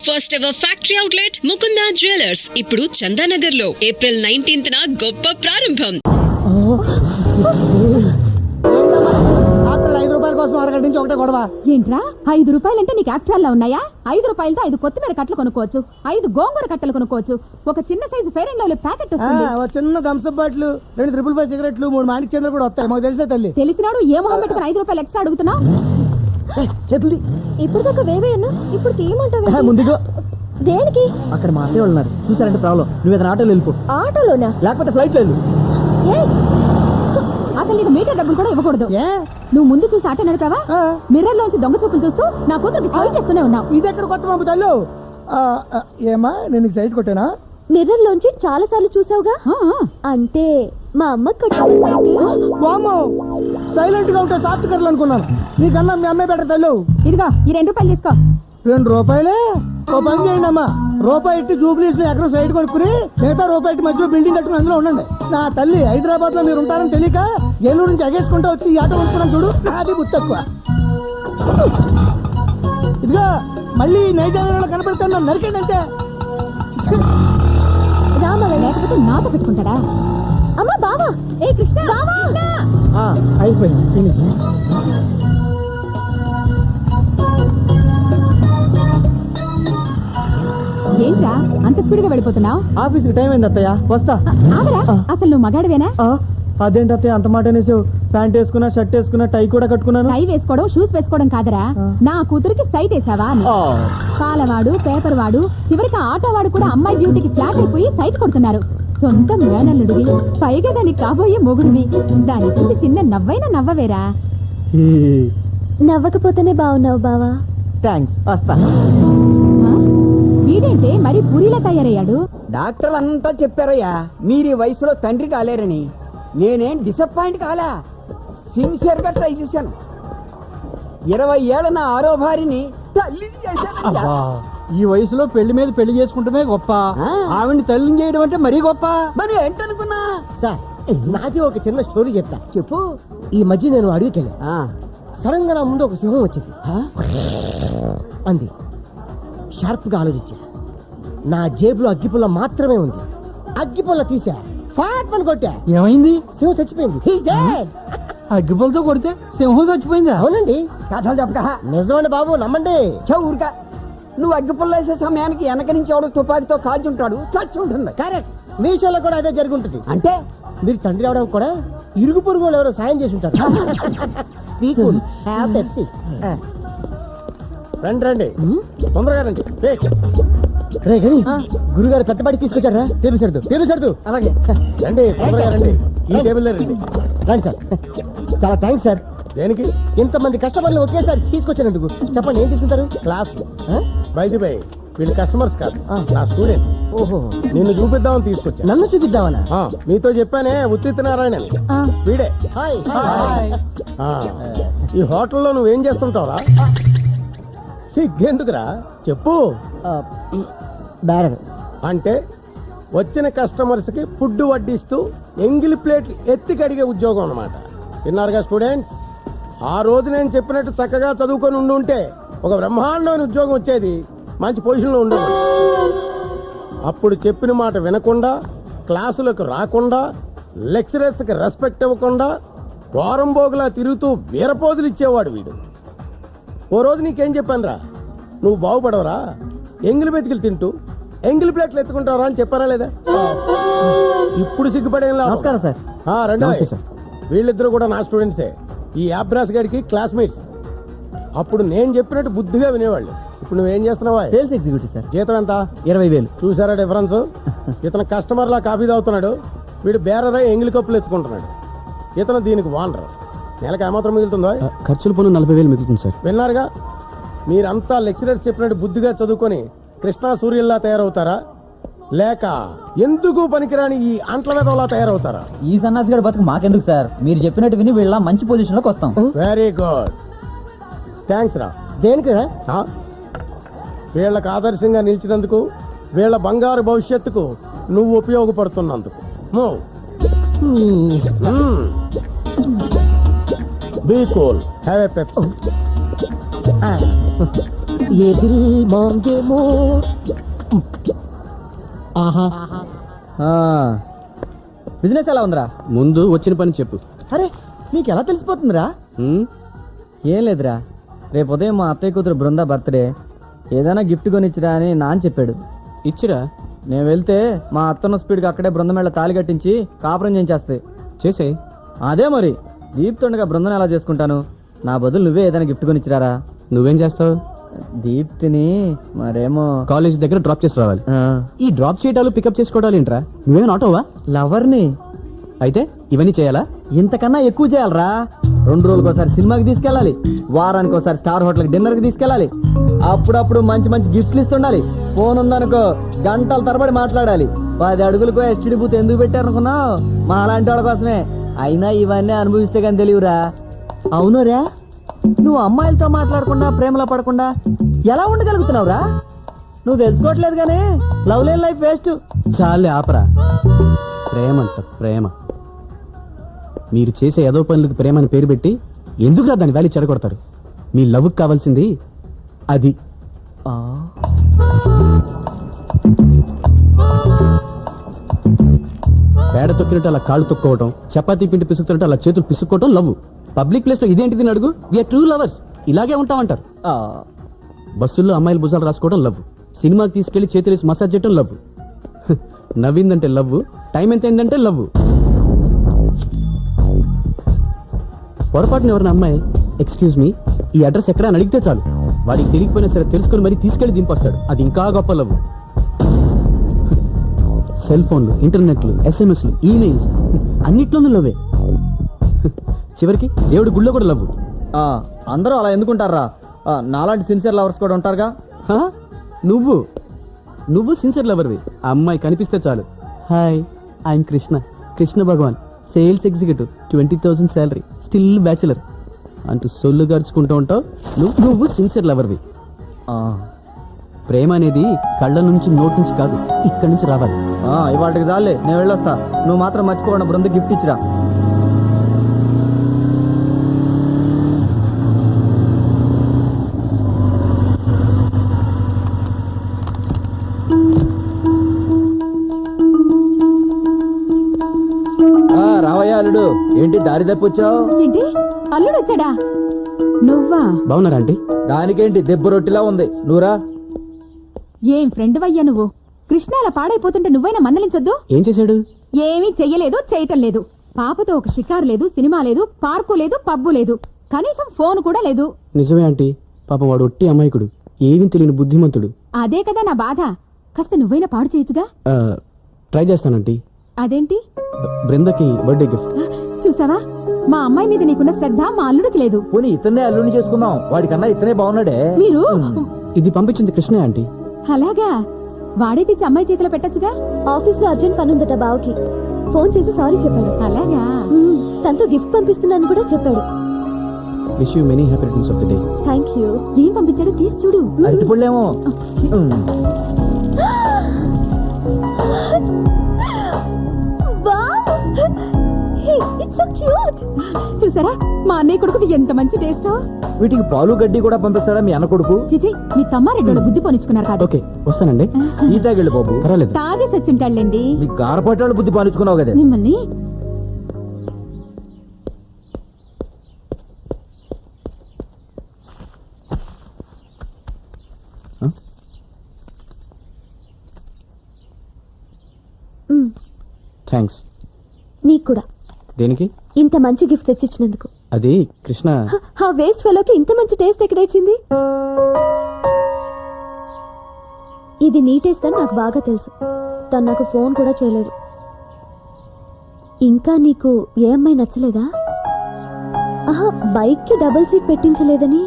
First ever factory outlet Mukunda jewellers ఇప్పుడు చందానగర్ లో April 19th గొప్ప ప్రారంభం. కోసం అరగంట నుంచి ఒకటే గొడవ ఏంట్రా 5 రూపాయలంటే నీకు యాక్చువల్లా ఉన్నాయా? 5 రూపాయలతో 5 కొత్తిమీర కట్టలు కొనుక్కోవచ్చు, 5 గోంగూర కట్టలు కొనుక్కోవచ్చు, ఒక చిన్న size fair and lovely packet వస్తుంది. చిన్న థమ్స్అప్ బాటిల్, 2 555 సిగరెట్లు, 3 మాణిక్ చంద్ర కూడా వస్తాయి. మాకు తెలుసా తల్లి. తెలిసినాడు ఏ మొహం పెట్టుకుని 5 రూపాయలు ఎక్స్ట్రా అడుగుతున్నావు? చేతులు ఇప్పుడు దాకా వేవేయను, ఇప్పుడు తీయమంటావు ముందుగా. దేనికి? అక్కడ మా అత్తయ్య ఉన్నారు, చూసారంటే ప్రాబ్లం. నువ్వు ఏదైనా ఆటోలో వెళ్ళిపో. ఆటోలోనా? లేకపోతే ఫ్లైట్ లో వెళ్ళు. అసలు నీకు మీటర్ డబ్బులు కూడా ఇవ్వకూడదు. నువ్వు ముందు చూసి ఆటో నడిపావా? మిర్రర్ లోంచి దొంగ చూపులు చూస్తూ నా కూతురికి సైట్ ఇస్తూనే ఉన్నావు. ఇది ఎక్కడ కొత్త పంపు తల్లు? ఏమా నేను సైట్ కొట్టానా? మిర్రర్ లోంచి చాలా సార్లు చూసావుగా. అంటే మా అమ్మ సైలెంట్ గా ఉంటే సాఫ్ట్ కర్లు అనుకున్నాను. నీకన్నా మీ అమ్మాయి బెటర్ తల్లు. ఇదిగో ఈ 2 రూపాయలు తీసుకో. 2 రూపాయలే? ఓ పని చేయండి అమ్మా, రూపాయి ఇట్టి జూబ్లీస్ లో ఎక్కడ సైడ్ కొనుక్కుని మిగతా రూపాయి ఇట్టి మధ్యలో బిల్డింగ్ కట్టుకుని అందులో ఉండండి. నా తల్లి హైదరాబాద్ లో మీరు ఉంటారని తెలియక ఏలూరు నుంచి ఎగేసుకుంటూ వచ్చి ఈ ఆటో కొనుక్కున్నాను చూడు. నాది బుద్ధి తక్కువ. ఇదిగో మళ్ళీ నైజాం కనపడతాను, నరికండి అంతే. రామ లేకపోతే నాతో పెట్టుకుంటాడా? అమ్మా బావా, ఏ కృష్ణ బావా. అయిపోయింది, ఫినిష్. ఏంట్రా అంత స్పీడ్ గా వెళ్ళిపోతున్నావు? ఆఫీస్కి టైం అయింది అత్తయ్య, వస్తా. ఆగరా, అసలు నువ్వు మగాడివేనా? అదేంటి అత్తయ్య అంత మాట అనేసావు? ప్యాంట్ వేసుకున్నా, షర్ట్ వేసుకున్నా, టై కూడా కట్టుకున్నాను. టై వేసుకోవడం, షూస్ వేసుకోవడం కాదరా, నా కూతురికి సైట్ వేసావా అని. పాలవాడు, పేపర్ వాడు, చివరికి ఆటో వాడు కూడా అమ్మాయి బ్యూటీకి ఫ్లాట్ అయిపోయి సైట్ కొడుతున్నారు. సొంత మేనల్లుడివి, పైగా దానికి కాబోయే మొగుడివి. దాన్ని చూసి చిన్న నవ్వైనా నవ్వవేరా? నవ్వకపోతేనే బాగున్నావు బావా. థ్యాంక్స్, వస్తా. వీడేంటే మరి పూరిలా తయారయ్యాడు? డాక్టర్లు అంతా చెప్పారయ్యా మీరు ఈ వయసులో తండ్రి కాలేరని. నేనేం డిసప్పాయింట్ కాలా, సిన్సియర్ గా ట్రై చేశాను. 20 ఏళ్ళ నా ఆరో భార్యని తల్లిని చేశాను. ఈ వయసులో పెళ్లి మీద పెళ్లి చేసుకుంటమే గొప్ప, ఆవిడ్ని తల్లిని చేయడం అంటే మరీ గొప్ప. మరి ఏంటనుకున్నా సార్, నాది ఒక చిన్న స్టోరీ చెప్తా. చెప్పు. ఈ మధ్య నేను అడవికి వెళ్ళా. సడన్ గా నా ముందు ఒక సింహం వచ్చింది. అంది. షార్ప్ గా ఆలోచించా. నా జేబులో అగ్గిపుల్ల మాత్రమే ఉంది. అగ్గిపుల్ల తీసా, ఫాట్ అని కొట్టా. ఏమైంది? సింహం చచ్చిపోయింది. అగ్గిపుల్లతో కొడితే సింహం చచ్చిపోయిందా? అవునండి. కథలు చెప్పక. నిజమండి బాబు, నమ్మండి. ఊరికా నువ్వు అగ్గిపుల్ల వేసే సమయానికి వెనక నుంచి ఎవడో తుపాకీతో కాల్చుంటాడు, చచ్చి ఉంటుంది. కరెక్ట్. మీ విషయంలో కూడా అదే జరిగి ఉంటుంది. అంటే మీరు తండ్రి అవడానికి కూడా ఇరుగు పొరుగు వాళ్ళు ఎవరో సాయం చేసి ఉంటారు. రండి రండి, తొందరగా రండి. రే గని, గురుగారు పెద్దపాటి తీసుకొచ్చారా? టేబుల్ సర్దు. అలాగే రండి, తొందరగా రండి. ఈ టేబుల్ రండి. రండి సార్. చాలా థ్యాంక్స్ సార్. దేనికి? ఇంతమంది కస్టమర్లు ఒకేసారి తీసుకొచ్చినందుకు. చెప్పండి, ఏం తీసుకుంటారు? క్లాస్ బై వీళ్ళు కస్టమర్స్ కాదు, నా స్టూడెంట్స్. ఓహో, నిన్ను చూపిద్దామని తీసుకొచ్చా. నన్ను చూపిద్దామనా? మీతో చెప్పానే, ఉత్తిత్ నారాయణ అని. వీడే. ఈ హోటల్లో నువ్వేం చేస్తుంటావురా? సిగ్గెందుకురా, చెప్పు. అంటే వచ్చిన కస్టమర్స్ కి ఫుడ్ వడ్డిస్తూ ఎంగిలి ప్లేట్లు ఎత్తి కడిగే ఉద్యోగం అన్నమాట. విన్నారుగా స్టూడెంట్స్? ఆ రోజు నేను చెప్పినట్టు చక్కగా చదువుకొని ఉండుంటే ఒక బ్రహ్మాండమైన ఉద్యోగం వచ్చేది, మంచి పొజిషన్లో ఉండేది. అప్పుడు చెప్పిన మాట వినకుండా, క్లాసులకు రాకుండా, లెక్చరర్స్కి రెస్పెక్ట్ ఇవ్వకుండా, వారం బోగులా తిరుగుతూ వీరపోజులు ఇచ్చేవాడు వీడు. ఓ రోజు నీకేం చెప్పానురా, నువ్వు బాగుపడవరా, ఎంగిలి మెతుకులు తింటూ ఎంగిలి ప్లేట్లు ఎత్తుకుంటావరా అని చెప్పారా లేదా? ఇప్పుడు సిగ్గుపడేం లేదు. నమస్కారం సార్. రెండో వీళ్ళిద్దరూ కూడా నా స్టూడెంట్సే. ఈ యాబ్రాస్ గారికి క్లాస్మేట్స్. అప్పుడు నేను చెప్పినట్టు బుద్ధిగా వినేవాళ్ళు. ఇప్పుడు నువ్వేం చేస్తున్నావా? Sales executive sir. జీతం ఎంత? 20,000. చూసారా డిఫరెన్స్? ఇతను కస్టమర్ లా కాఫీ తాగుతున్నాడు, వీడు బేరరా ఎంగిలి కప్పులు ఎత్తుకుంటున్నాడు. ఇతను దీనికి వానరు. నెలకు ఏమాత్రం మిగులుతుందో? ఖర్చులు పన్ను 40,000 మిగులుతుంది సార్. విన్నారుగా? మీరంతా లెక్చరర్స్ చెప్పినట్టు బుద్ధిగా చదువుకొని కృష్ణా సూర్యుల్లా తయారవుతారా, లేక ఎందుకు పనికిరాని ఈ అంట్ల వెదవలా తయారవుతారా? ఈ సన్నాసి గడి బతుకు మాకెందుకు సార్, మీరు చెప్పినట్టు విని వీళ్ళ మంచి పొజిషన్ లోకి వస్తాం. వెరీ గుడ్, థ్యాంక్స్ రా. దేనికి? వీళ్ళకి ఆదర్శంగా నిలిచినందుకు, వీళ్ళ బంగారు భవిష్యత్తుకు నువ్వు ఉపయోగపడుతున్నందుకు. Be cool. Have a Pepsi. ఏ దిల్ మాంగే మోర్. ఆహా. బిజినెస్ ఎలా ఉందిరా? ముందు వచ్చిన పని చెప్పు. అరే నీకు ఎలా తెలిసిపోతుందిరా? హ్మ్? ఏం లేదురా, రేపు ఉదయం మా అత్తయ్య కూతురు బృందా బర్త్డే, ఏదైనా గిఫ్ట్ కొనిచ్చిరా అని నాన్న చెప్పాడు. ఇచ్చిరా. నేను వెళ్తే మా అత్తన్న స్పీడ్గా అక్కడే బృందమేళ తాళి కట్టించి కాపురం చేయించేస్తాయి. చేసే. అదే మరి దీప్తుండగా బృందం ఎలా చేసుకుంటాను? నా బదులు నువ్వే ఏదైనా గిఫ్ట్ కొనిచ్చిరారా? నువ్వేం చేస్తావు? దీప్తిని మరేమో కాలేజ్ దగ్గర డ్రాప్ చేసి రావాలి. ఈ డ్రాప్ చేయటాలు పికప్ చేసుకోవడాలు ఏంట్రా? నువ్వేమైనా ఆటోవా? లవర్ని అయితే ఇవన్నీ చేయాలా? ఇంతకన్నా ఎక్కువ చేయాలరా. 2 రోజులకు ఒకసారి సినిమాకి తీసుకెళ్ళాలి, వారానికి ఒకసారి స్టార్ హోటల్కి డిన్నర్కి తీసుకెళ్ళాలి, అప్పుడప్పుడు మంచి మంచి గిఫ్ట్లు ఇస్తుండాలి. ఫోన్ ఉందనుకో గంటల తరబడి మాట్లాడాలి. 10 అడుగులకు ఎస్టీడీ బూత్ ఎందుకు పెట్టారనుకున్నావు? మా అలాంటి వాళ్ళ కోసమే. అయినా ఇవన్నీ అనుభవిస్తే కానీ తెలియరా. అవునురా, నువ్వు అమ్మాయిలతో మాట్లాడకుండా ప్రేమలో పడకుండా ఎలా ఉండగలుగుతున్నావురా? నువ్వు తెలుసుకోవట్లేదు కానీ లవ్ లేని లైఫ్ వేస్ట్. చాలే ఆపరా. ప్రేమ అంట ప్రేమ. మీరు చేసే ఏదో పనులకు ప్రేమ అని పేరు పెట్టి ఎందుకురా దాని వాల్యూ చెడగొడతారు? మీ లవ్కి కావాల్సింది అది. పేడ తొక్కినట్టు అలా కాళ్ళు తొక్కోవటం, చపాతీ పిండి పిసుకుతున్నట్టు అలా చేతులు పిసుక్కోవటం లవ్. పబ్లిక్ ప్లేస్ లో ఇదేంటిది అని అడుగు. వీఆర్ ట్రూ లవర్స్, ఇలాగే ఉంటామంటారు. బస్సుల్లో అమ్మాయిలు భుజాలు రాసుకోవడం లవ్. సినిమాకి తీసుకెళ్లి చేతులేసి మసాజ్ చేయడం లవ్. నవ్విందంటే లవ్, టైం ఎంత అయిందంటే లవ్. పొరపాటున ఎవరిన అమ్మాయి ఎక్స్క్యూజ్ మీ ఈ అడ్రస్ ఎక్కడ అని అడిగితే చాలు, వాడికి తెలియకపోయినా సరే తెలుసుకొని మరీ తీసుకెళ్లి దింపొస్తాడు. అది ఇంకా గొప్ప లవ్. సెల్ ఫోన్లు, ఇంటర్నెట్లు, ఎస్ఎంఎస్లు, ఈమెయిల్స్ అన్నిట్లోనూ లవ్వే. చివరికి దేవుడి గుళ్ళో కూడా లవ్. అందరూ అలా ఎందుకుంటారా? నాలాంటి సిన్సియర్ లవర్స్ కూడా ఉంటారుగా. నువ్వు సిన్సియర్ లవర్వి. ఆ అమ్మాయి కనిపిస్తే చాలు, hi I'm Krishna, Krishna Bhagavan, sales executive, 20,000 salary, still bachelor అంటూ సొల్లు గడుచుకుంటూ ఉంటావు. నువ్వు సిన్సియర్ లవర్వి. ప్రేమ అనేది కళ్ళ నుంచి నోటి నుంచి కాదు, ఇక్కడి నుంచి రావాలి. ఇవాటికి చాలే, నేను వెళ్ళొస్తా. నువ్వు మాత్రం మర్చిపోకుండా బృంద గిఫ్ట్ ఇచ్చిరా. రావయ్యా అల్లుడు, ఏంటి దారి తప్పొచ్చావు? ఏంటి అల్లుడు వచ్చాడా? నువ్వా? బాగున్నారా ఆంటీ? దానికేంటి దెబ్బ రొట్టిలా ఉంది, నువ్వురా. ఏం ఫ్రెండ్ వయ్యా నువ్వు? కృష్ణ అలా పాడైపోతుంటే నువ్వైనా మందలించొద్దు. ఏం చేశాడు? ఏమీ చెయ్యలేదు, చేయటం లేదు. పాపతో ఒక షికారు లేదు, సినిమా లేదు, పార్కు లేదు, పబ్బు లేదు, కనీసం ఫోన్ కూడా లేదు. నిజమే ఆంటీ, పాపం వాడు ఒట్టి అమాయకుడు, ఏమీ తెలియని బుద్ధిమంతుడు. అదే కదా నా బాధ. కాస్త నువ్వైనా పాడు చేయొచ్చుగా. ట్రై చేస్తానంటీ. అదేంటి? బృందకి బర్త్డే గిఫ్ట్. చూసావా, మా అమ్మాయి మీద నీకున్న శ్రద్ధ మా అల్లుడికి లేదు. పోనీ ఇతనే అల్లుడిని చేసుకుందాం, వాడికన్నా ఇతనే బాగున్నాడే. మీరు ఇది పంపించింది కృష్ణ ఆంటీ. అలాగా? వాడే తెచ్చి అమ్మాయి చేతిలో పెట్టచ్చుగా. ఆఫీస్ లో అర్జెంట్ పనుందట బావకి, ఫోన్ చేసి సారీ చెప్పాడు. అలాగా? తనతో గిఫ్ట్ పంపిస్తున్నాను కూడా చెప్పాడు. Wish you many happy returns of the day. Thank you. ఏం పంపించాడో తీసి చూడు. అరటిపళ్ళేమో. చూసారా మా అన్నయ్య కొడుకుది ఎంత మంచి టేస్టో. వీటికి పాలు గడ్డి కూడా పంపిస్తాడా మీ అన్న కొడుకు? చిచి, మీ తమ్మారెడ్డి బుద్ధి పోనిచ్చుకున్నారు కాదు. ఓకే వస్తానండి. ఈ తాగిళ్ళు బాబు. పర్వాలేదు. తాగేసి వచ్చింటాళ్ళండి. మీ గారపట్టాలు బుద్ధి పాలించుకున్నావు కదా. మిమ్మల్ని థ్యాంక్స్. నీకు కూడా. దేనికి? ఇంత మంచి గిఫ్ట్ తెచ్చిచ్చినందుకు. అది కృష్ణ. ఆ వేస్ట్ ఫెలోకి ఇంత మంచి టేస్ట్ ఎక్కడొచ్చింది? ఇది నీ టేస్ట్ అని నాకు బాగా తెలుసు. తను నాకు ఫోన్ కూడా చేయలేదు. ఇంకా నీకు ఏ అమ్మాయి నచ్చలేదా? బైక్ కి డబుల్ సీట్ పెట్టించలేదని?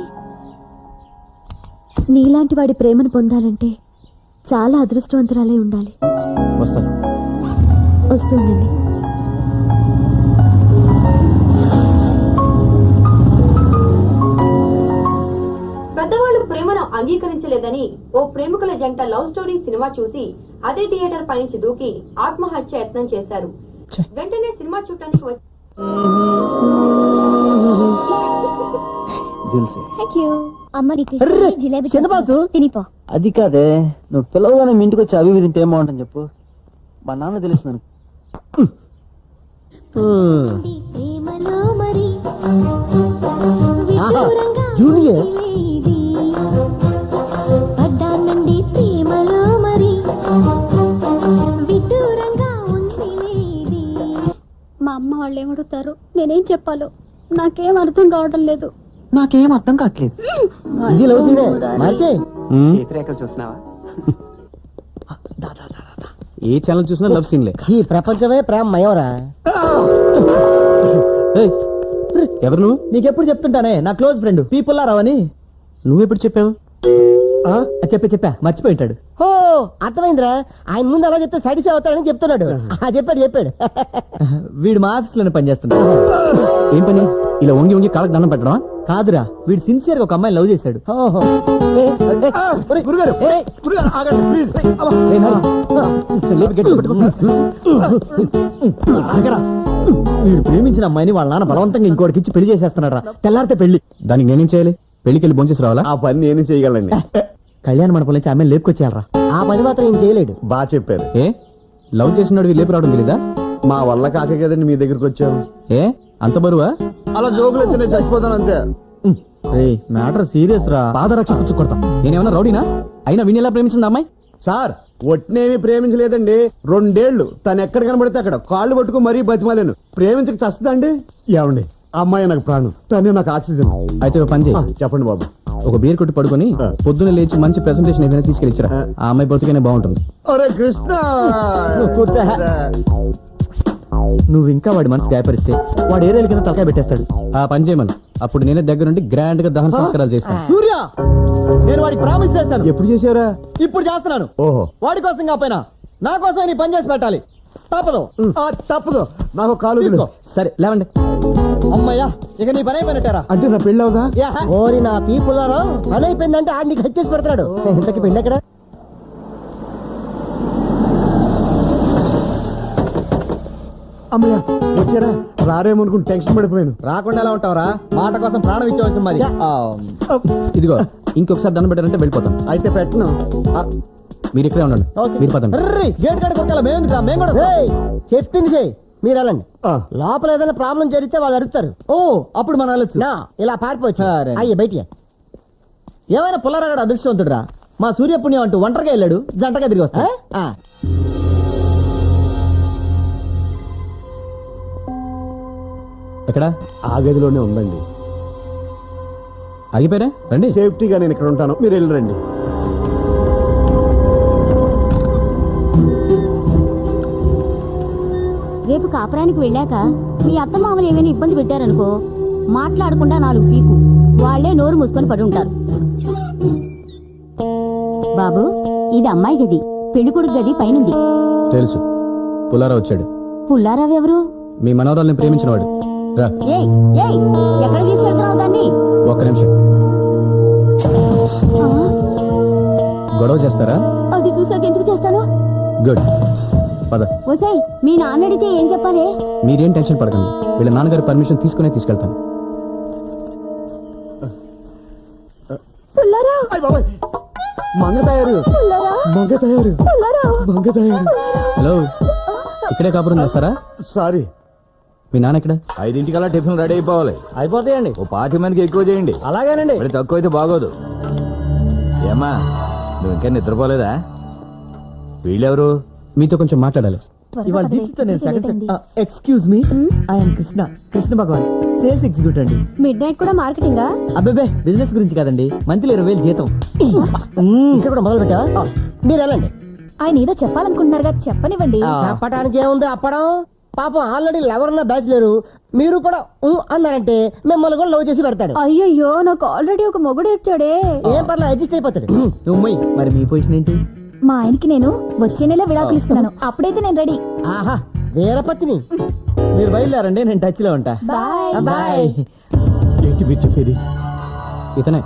నీలాంటి వాడి ప్రేమను పొందాలంటే చాలా అదృష్టవంతురాలే ఉండాలి. వస్తాను. వస్తుండండి. పెద్దవాళ్ళు ప్రేమను అంగీకరించలేదని ఓ ప్రేమికుల జంట లవ్ స్టోరీ సినిమా చూసి అదే థియేటర్ పైనుంచి దూకి ఆత్మహత్య యత్నం చేశారు. వెంటనే సినిమా చూడటానికి వచ్చి థ్యాంక్ యూ. అమ్మ నీకు అర్రే, జిలేబీ చిన్నబాసు. తినిపో. అది కాదే నువ్వు పిలవగానే మీ ఇంటికి వచ్చి అవి ఇవి తింటే ఏం బాగుంటుంది చెప్పు మా నాన్న తెలుసు ప్రేమలో మరి ఆహా, విదూరంగా జూనియర్. ఉంచివేది. పడ్డానండి ప్రేమలో మరి విదూరంగా ఉంచివేది. మా అమ్మ వాళ్ళు ఏమడుగుతారు, నేనేం చెప్పాలో నాకేం అర్థం కావడం లేదు. నాకేం అర్థం కావట్లేదు ఇది లవ్ సీనే మార్చే. రేఖలు చూసినావా ఏ ఛానల్ చూసినా లవ్ సీన్లే. ఈ ప్రపంచమే ప్రేమ మయోరా. ఏయ్, ఎవరు నువ్వు? నీకెప్పుడు చెప్తుంటానే నా క్లోజ్ ఫ్రెండ్ పీపుల్ రావని నువ్వెప్పుడు చెప్పావు? చెప్పా మర్చిపోయింటాడు ఓ అర్థమైందిరా, ఆయన ముందు అలా చెప్తే సాటిస్ఫై అవుతాడని చెప్తున్నాడు. చెప్పాడు వీడు మా ఆఫీస్ లోనే పనిచేస్తున్నాడు. ఏం పని? ఇలా వంగి వంగి కాళ్ళకి దండం పెట్టడం? కాదురా వీడు సిన్సియర్ గా ఒక అమ్మాయిని లవ్ చేశాడు. ఓహో. గురుగారు గురుగారు ఆగండి ప్లీజ్. వీడు ప్రేమించిన అమ్మాయిని వాళ్ళ నాన్న బలవంతంగా ఇంకోటికి ఇచ్చి పెళ్లి చేసేస్తున్నాడు రా. తెల్లారితే పెళ్లి. దానికి నేనేం చేయాలి? పెళ్లికి వెళ్ళి భోంచేసి రావాలా? ఆ పని నేను చేయగలండి. కళ్యాణ మండపం నుంచి అమ్మాయిని లేపుకొచ్చేయాలరా. ఆ పని మాత్రం ఏం చేయలేడు. బాగా చెప్పారు. ఏ లవ్ చేసినాడు లేపు రావడం తెలీదా? మా వల్ల కాక కదండి మీ దగ్గరికి వచ్చాను. ఏ అంత బరువా? అలా జోకులు ఎత్తి నేను చచ్చిపోతాను అంతే. మ్యాటర్ సీరియస్ రా. పాదరక్ష పుచ్చు కొడతాం. నేనేమన్నా రౌడీనా? అయినా విని ఎలా ప్రేమించింది అమ్మాయి? సార్ ఒట్నేమి ప్రేమించలేదండి. 2 ఏళ్లు తను ఎక్కడ కనబడితే అక్కడ కాళ్ళు పట్టుకు మరీ బతిమాలేను. ప్రేమించక చస్తుందండి. ఏమండి, అమ్మాయి నాకు ప్రాణం, తనే నాకు ఆక్సిజన్. అయితే ఓ పని చేయి. చెప్పండి బాబు. ఒక బీర్ కొట్టి పడుకొని పొద్దున్న లేచి మంచి ప్రెసెంటేషన్ ఏదైనా తీసుకెళ్ళిచ్చరా. ఆ అమ్మాయి బతుకనే బాగుంటుంది. అరే కృష్ణ, నువ్వు కూర్చో. నువ్వు ఇంకా వాడి మనసు గాయపరిస్తే వాడు ఏరేళ్ళ కింద తలకాయ పెట్టేస్తాడు. ఆ పని చేయమను. అప్పుడు నేనే దగ్గరుండి గ్రాండ్ గా దహన సంస్కారాలు చేస్తాను. సూర్య నేను వాడికి ప్రామిస్ చేశాను. ఎప్పుడు చేశారా? ఇప్పుడు చేస్తున్నాను. ఓహో. వాడి కోసం కాకపోయినా నా కోసం నీ పని చేసి పెట్టాలి. తప్పదు. తప్పదు, నాకు కాలు వదిలు. తీసుకో. సరే లేవండి. అమ్మయ్యా ఇక నీ పని అయిపోయినట్టారా. అంటే నా పెళ్ళి అవుదా? ఓరి నా పీపుల్లారో, పని అయిపోయిందంటే ఆడిని హత్యేసి పెడతాడు. ఇంతకి పెళ్ళి ఎక్కడ? అమ్మయ్య వచ్చారా? రారేమనుకుని టెన్షన్ పడిపోయాను. రాకుండా ఎలా ఉంటావురా? మాట కోసం ప్రాణం ఇచ్చేవలసిన మరి. ఇదిగో ఇంకొకసారి దండం పెట్టారంటే వెళ్ళిపోతాం. అయితే పెట్టను. మీరు ఇక్కడే ఉండండి. మీరు పదండి. గేట్ కాడ కొట్టాలి. మేము కూడా ఏయ్, చెప్పింది చెయ్యి, మీరు వెళ్ళండి. ఆ. లోపల ఏదైనా ప్రాబ్లం జరిగితే వాళ్ళు అడుగుతారు. ఓ అప్పుడు మనం వెళ్ళొచ్చు. నా ఇలా పారిపోవచ్చు. సరే. అయ్యి బయటికి. ఏమైనా పుల్లారాగడ అదృష్టవంతుడురా. మా సూర్యపుణ్యం అంటూ ఒంటరిగా వెళ్ళాడు, జంటగా తిరిగి వస్తా. ఎక్కడ? ఆ గదిలోనే ఉందండి. ఆగిపోయారా? రండి. సేఫ్టీగా నేను ఇక్కడ ఉంటాను, మీరు వెళ్ళరండి. రేపు కాపురానికి వెళ్ళాక మీ అత్త మామలు ఏమైనా ఇబ్బంది పెట్టారనుకో, మాట్లాడకుండా 4 పీకు వాళ్లే నోరు మూసుకొని పడి ఉంటారు. బాబు, ఇది అమ్మాయి గది, పెళ్లికొడుకు గది పైనుంది. తెలుసు. పుల్లారా వచ్చాడు. పుల్లారావెవరు? మీ మనవరాల్ని ప్రేమించినవాడు. రా. ఏయ్ ఏయ్, ఎక్కడ తీసుకెళ్తున్నావు దాన్ని? ఒక్క నిమిషం. గొడవ చేస్తారా? అది చూసాక ఎందుకు చేస్తాను? గుడ్. పద. ఒసేయ్, మీ నాన్న అడిగితే ఏం చెప్పాలి? మీరేం టెన్షన్ పడకండి. వీళ్ళ నాన్నగారి పర్మిషన్ తీసుకునే తీసుకెళ్తాను. పుల్లారా, అయ్ బాబాయ్, మంగ తయారు, పుల్లారా, మంగ తయారు, పుల్లారా. మంగ తయారు. హలో, ఇక్కడే కాపురం చేస్తారా? సారీ. మీ నాన్న ఎక్కడ? 5:00కల్లా టిఫిన్ రెడీ అయిపోవాలి. అయిపోతాయండి. ఓ 20 మందికి ఎక్కువ చేయండి. అలాగేనండి. మరి తక్కువ అయితే బాగోదు. ఏమ్మా నువ్వు ఇంకా నిద్రపోలేదా? వీళ్ళెవరు? మీతో కొంచెం మాట్లాడాలి. ఇవాళ దీప్తితో నేను second. Excuse me, I'm Krishna Bhagavan, sales executive అండి. మిడ్ నైట్ కూడా మార్కెటింగా? అబ్బాబే బిజినెస్ గురించి కదండి. మంత్లీ 20,000 జీతం. ఇంకా కూడా మొదలు పెట్టా. మీరు వెళ్ళండి. ఆయన ఏదో చెప్పాలనుకుంటున్నారుగా, చెప్పనివ్వండి. చెప్పడానికి ఏముంది అప్పడం. పాపం ఆల్రెడీ ఎవరన్నా బ్యాచ్ లేరు, మీరు కూడా అన్నారంటే మిమ్మల్ని కూడా లవ్ చేసి పెడతాడు. అయ్యయ్యో, నాకు ఆల్రెడీ ఒక మొగుడు ఇచ్చాడే. ఏం పర్లేదు, అడ్జస్ట్ అయిపోతాడు. నువ్వు మరి మీ పొజిషన్ ఏంటి? మా ఆయనకి నేను వచ్చే నెల విడాకులు ఇస్తున్నాను. అప్పుడైతే నేను రెడీ. ఆహా, వీరపత్ని. మీరు బయలుదేరండి, నేను టచ్ లో ఉంటా. బాయ్. బాయ్. ఏంటి మీరు చెప్పేది? ఇతనే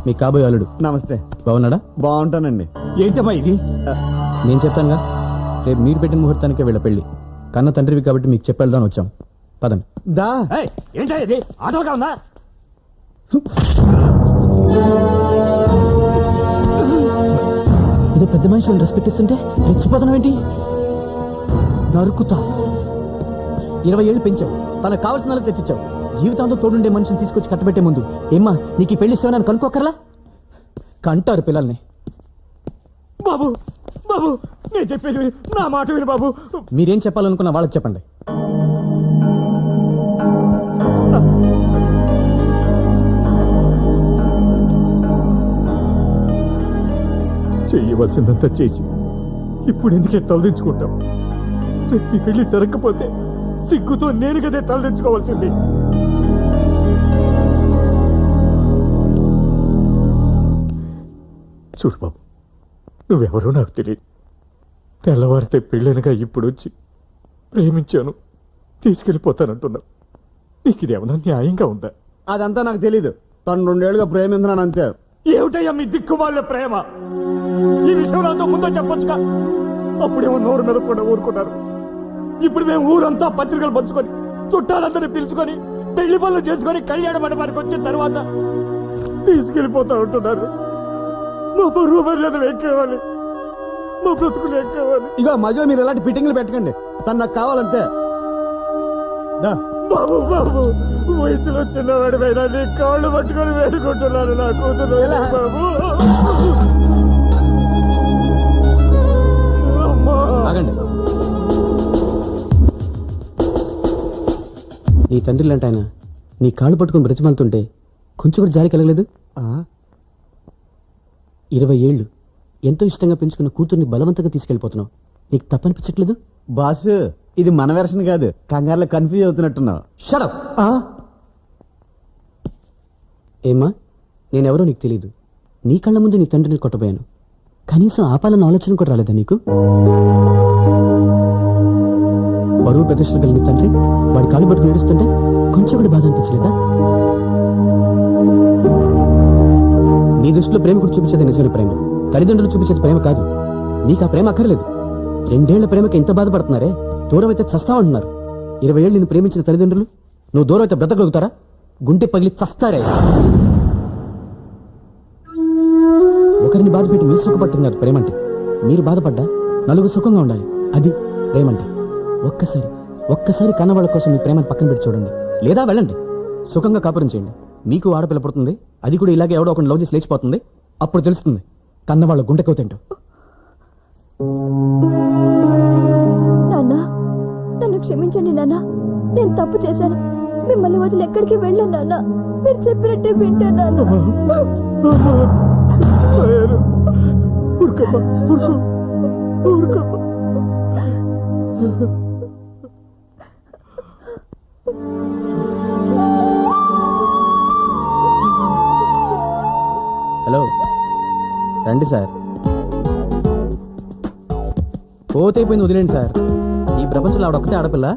మీ కాబోయే అల్లుడు. నమస్తే. బాగున్నాడా? బాగుంటానండి. ఏంటమ్మా ఇది? నేను చెప్తానుగా, రేపు మీరు పెట్టిన ముహూర్తానికే వీళ్ళ పెళ్లి. కన్న తండ్రివి కాబట్టి మీకు చెప్పేద్దాం వచ్చాం. పదండి. దా ఏంటా ఇది? ఆటోగా ఉందా? ఇది పెద్ద మనుషులను రెస్పెక్ట్ ఇస్తుంటే రెచ్చిపోతున్నావేంటి? నరుకుతా. 20 ఏళ్ళు పెంచావు, తనకు కావాల్సిన వాళ్ళకి తెచ్చిచ్చావు. జీవితాంతో తోడుండే మనిషిని తీసుకొచ్చి కట్టబెట్టే ముందు ఏమ్మా నీకు ఈ పెళ్లి ఇష్టమని కనుక్కోకర్లా? కంటారు పిల్లల్ని. బాబు బాబు నేను చెప్పేది నా మాట విను బాబు. మీరేం చెప్పాలనుకున్న వాళ్ళకి చెప్పండి. చెయ్యవలసిందంతా చేసి ఇప్పుడు ఎందుకే తలదించుకుంటాం? రేపు ఈ పెళ్లి జరగకపోతే సిగ్గుతో నేను కదే తలదించుకోవాల్సింది. చూడు బాబు, నువ్వెవరో నాకు తెలియదు. తెల్లవారితే పెళ్ళనగా ఇప్పుడు వచ్చి ప్రేమించాను తీసుకెళ్ళిపోతానంటున్నావు. నీకు ఇదేమన్నా న్యాయంగా ఉందా? అదంతా నాకు తెలీదు. తను 2 ఏళ్ళుగా ప్రేమించినాను అంతే. ఏమిటయ్యా మీ దిక్కుమాల ప్రేమ? ఈ విషయం నాతో ముందో చెప్పొచ్చుగా. అప్పుడేమో నోరు మీద కూడా ఊరుకున్నారు. ఇప్పుడు మేము ఊరంతా పత్రికలు పంచుకొని చుట్టాలందరినీ పిలుచుకొని పెళ్లి పనులు చేసుకొని కళ్యాణ మండపానికి వచ్చిన తర్వాత తీసుకెళ్ళిపోతా ఉంటున్నారు. మా బరువు మర్యాదలు ఎక్కేవాలి, మా బ్రతుకులు ఎక్కేవాలి. ఇక మధ్యలో మీరు ఎలాంటి ఫిట్టింగ్లు పెట్టకండి. తను నాకు కావాలంతే. దా. బాబు బాబు, వయసులో చిన్నవాడి పైన నీ కాళ్ళు పట్టుకొని వేడుకుంటున్నాను నా కూతురు. ఎలా? బాబు అమ్మా. ఆగండి. నీ తండ్రి లాంటి ఆయన నీ కాళ్ళు పట్టుకుని బ్రతిమాలుతుంటే కొంచెం కూడా జాలి కలగలేదు? 20 ఏళ్ళు ఎంతో ఇష్టంగా పెంచుకున్న కూతుర్ని బలవంతంగా తీసుకెళ్ళిపోతున్నావు. నీకు తప్పనిపించట్లేదు? బాస్, ఇది మన వెర్షన్ కాదు. కంగారులో కన్ఫ్యూజ్ అవుతున్నట్టున్నావు. షడప్. ఏమ్మా, నేనెవరో నీకు తెలీదు. నీ కళ్ళ ముందు నీ తండ్రిని కొట్టబోయాను. కనీసం ఆపాలన్న ఆలోచన కూడా రాలేదా నీకు? బరువు ప్రతిష్టలు కలిగిన తండ్రి వాడి కాళ్ళు పట్టుకుని ఏడుస్తుంటే కొంచెం కూడా బాధ అనిపించలేదా? నీ దృష్టిలో ప్రేమ కూడా చూపించేది నిజమైన ప్రేమ, తల్లిదండ్రులు చూపించేది ప్రేమ కాదు. నీకు ఆ ప్రేమ అక్కర్లేదు. 2 ఏళ్ల ప్రేమకి ఎంత బాధపడుతున్నారే. దూరం అయితే చస్తావంటున్నారు. 20 ఏళ్ళు నిన్ను ప్రేమించిన తల్లిదండ్రులు నువ్వు దూరం అయితే బ్రతకగలుగుతారా? గుండె పగిలి చస్తారే. ఒకరిని బాధ పెట్టి మీరు సుఖపట్టం కాదు ప్రేమంటే. మీరు బాధపడ్డా నలుగురు సుఖంగా ఉండాలి. అది ప్రేమంటే. ఒక్కసారి కన్నవాళ్ళ కోసం మీ ప్రేమను పక్కన పెట్టి చూడండి. లేదా వెళ్ళండి, సుఖంగా కాపురం చేయండి. మీకు ఆడపిల్ల పుడుతుంది, అది కూడా ఇలాగే ఎవడో ఒకటి లవ్ చేసి లేచిపోతుంది. అప్పుడు తెలుస్తుంది కన్నవాళ్ళ గుండెకవుతేంటో. నాన్న, నన్ను క్షమించండి నాన్న. నేను తప్పు చేశాను. మిమ్మల్ని వదిలి ఎక్కడికి వెళ్ళాను నాన్న. మీరు చెప్పినట్టే వింటాను నాన్న. ఊరుకోమ్మా, ఊరుకోమ్మా. హలో, రండి సార్. పోతైపోయింది, వదిలేండి సార్. ఈ ప్రపంచంలో ఆవిడొక్కతే ఆడపిల్ల.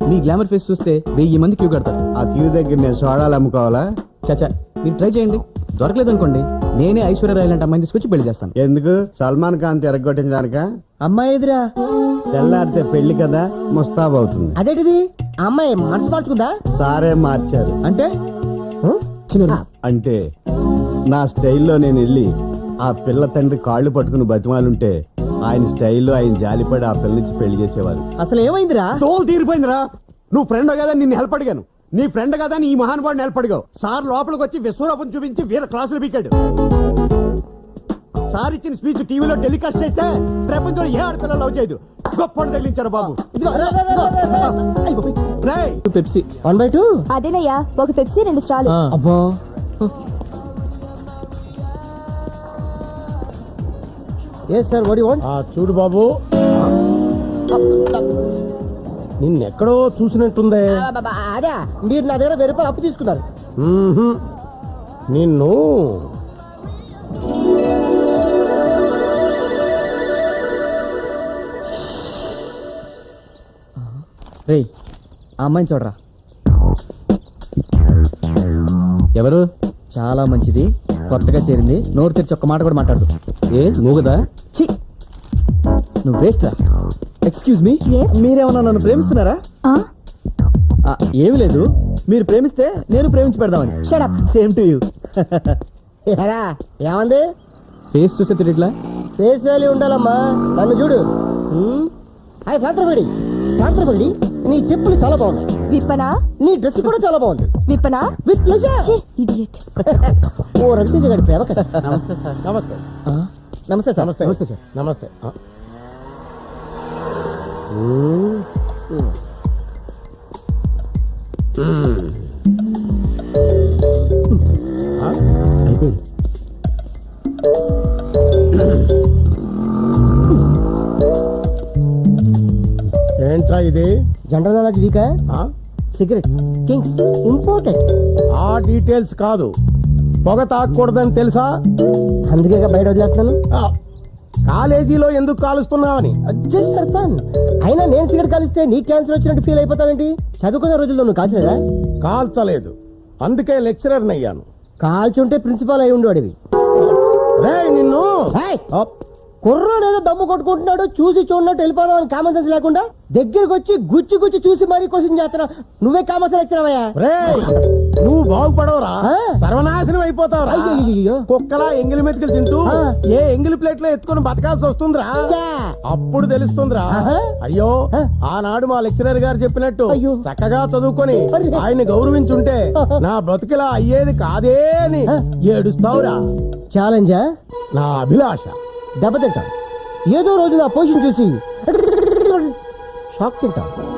మీ గ్లామర్ ఫేస్ చూస్తే 1000 మంది క్యూ కడతారు. ఆ క్యూ దగ్గర నేను సోడాలు అమ్ముకోవాలా? చచ్చా, మీరు ట్రై చేయండి. దొరకలేదు అనుకోండి, నేనే ఐశ్వర్యరాయ్ లాంటి అమ్మాయిని తీసుకొచ్చి పెళ్లి చేస్తాను. ఎందుకు? సల్మాన్ ఖాన్ తిరగొట్టించడానిక? అమ్మాయి ఎదురా తెల్లారితే పెళ్లి కదా, ముస్తాబవుతుంది. అదేంటిది? అమ్మాయి మనసు మార్చుకుందా? సారే మార్చారు. అంటే చిన్న అంటే నా స్టైల్లో నేను వెళ్ళి ఆ పిల్ల తండ్రి కాళ్ళు పట్టుకుని బతిమాలుంటే ఆయన స్టైల్లో ఆయన జాలిపడి ఆ పిల్ల నుంచి పెళ్లి చేసేవారు. అసలు ఏమైందిరా? తోలు తీరిపోయిందిరా. నువ్వు ఫ్రెండ్ కదా నిన్ను హెల్ప్ అడిగాను. నీ ఫ్రెండ్ కదా ఈ మహానుభావుని హెల్ప్ అడిగావు. సార్ లోపలికి వచ్చి విశ్వరూపం చూపించి వీర క్లాసులు పీకాడు. సార్ ఇచ్చిన స్పీచ్ టీవీలో టెలికాస్ట్ చేస్తే ప్రపంచంలో ఏ ఆడపిల్ల లవ్ చేయదు. గొప్ప తగిలించారు బాబు. రేయ్, పెప్సీ 1/2. అదేనయ్యా, ఒక పెప్సీ 2 స్టాలు. అబ్బా, సార్ వాట్ యు వాంట్? చూడు బాబు, నిన్నెక్కడో చూసినట్టుందే. అదే, మీరు నా దగ్గర 1000 రూపాయలు అప్పు తీసుకున్నారు. నిన్ను రేయ్, ఆ అమ్మాయిని చూడరా. ఎవరు? చాలా మంచిది, కొత్తగా చేరింది. నోరు తెరిచి ఒక్క మాట కూడా మాట్లాడదు. ఏ మూగదా? ఛీ, నువ్వు వేస్ట్ రా. Excuse me, Yes? మీరేమన్నా నన్ను ప్రేమిస్తున్నారా? ఏమి లేదు, మీరు ప్రేమిస్తే నేను ప్రేమించి పెడదామని. Shut up. Same to you. ఎరా ఏమంది ఫేస్ చూసే తిరిగిట్లా ఫేస్ వాల్యూ ఉండాలమ్మా నన్ను చూడు హాయ్ పాత్రపడి నీ చెప్పులు చాలా బాగున్నాయి విప్పనా నీ డ్రెస్ కూడా చాలా బాగుంది విప్పనా విత్ ప్లెజర్ ఇడియట్ ఓ రవితేజ గారి ప్రేమ కథ. నమస్తే సార్ నమస్తే నమస్తే సార్ నమస్తే నమస్తే సార్ నమస్తే అయిపోయింది ఏంట్రా ఇది జనరల్ నాలెడ్జ్ వీకా ఆ? సిగరెట్ కింగ్స్ ఇంపార్టెంట్ ఆ డీటెయిల్స్ కాదు పొగ తాగకూడదని తెలుసా అందుకే బయట వదిలేస్తున్నాను ఆ, కాలేజీలో ఎందుకు కాలుస్తున్నావని జస్ట్ ఫర్ ఫన్ అయినా నేను సిగరెట్ కాలిస్తే నీ క్యాన్సర్ వచ్చినట్టు ఫీల్ అయిపోతావేంటి చదువుకున్న రోజుల్లో నువ్వు కాల్చలేదా కాల్చలేదు అందుకే లెక్చరర్ అయ్యాను కాల్చుంటే ప్రిన్సిపాల్ అయి ఉండేవాడివి రేయ్ నిన్ను ఏయ్! అప్. కుర్రాడు ఏదో దమ్ము కొట్టుకుంటున్నాడు చూసి చూడనట్టు వెళ్ళిపోదాం అని కామన్ సెన్స్ లేకుండా దగ్గరికి వచ్చి గుచ్చి చూసి మరీ క్వశ్చన్ చేస్తున్నావు నువ్వే కామన్ సెన్స్ వచ్చినావయ్యా రేయ్ నువ్వు బాగుపడవురా ఆ. సర్వనాశనం అయిపోతావురా అయ్యయ్యయ్యో. కుక్కలా ఎంగిలి మెతుకులు తింటూ ఆ. ఏ ఎంగిలి ప్లేట్ లో ఎత్తుకొని బతకాల్సి వస్తుందిరా ఛా. అప్పుడు తెలుస్తుందిరా ఆహా. అయ్యో ఆ. ఆనాడు మా లెక్చరర్ గారు చెప్పినట్టు అయ్యో. చక్కగా చదువుకొని అరే. ఆయన్ని గౌరవించుంటే ఆహా. నా బ్రతుకిలా అయ్యేది కాదే అని ఆ. ఏడుస్తావురా ఛాలెంజా నా అభిలాష దెబ్బతింటాం ఏదో రోజు నా పొజిషన్ చూసి షాక్ తింటాం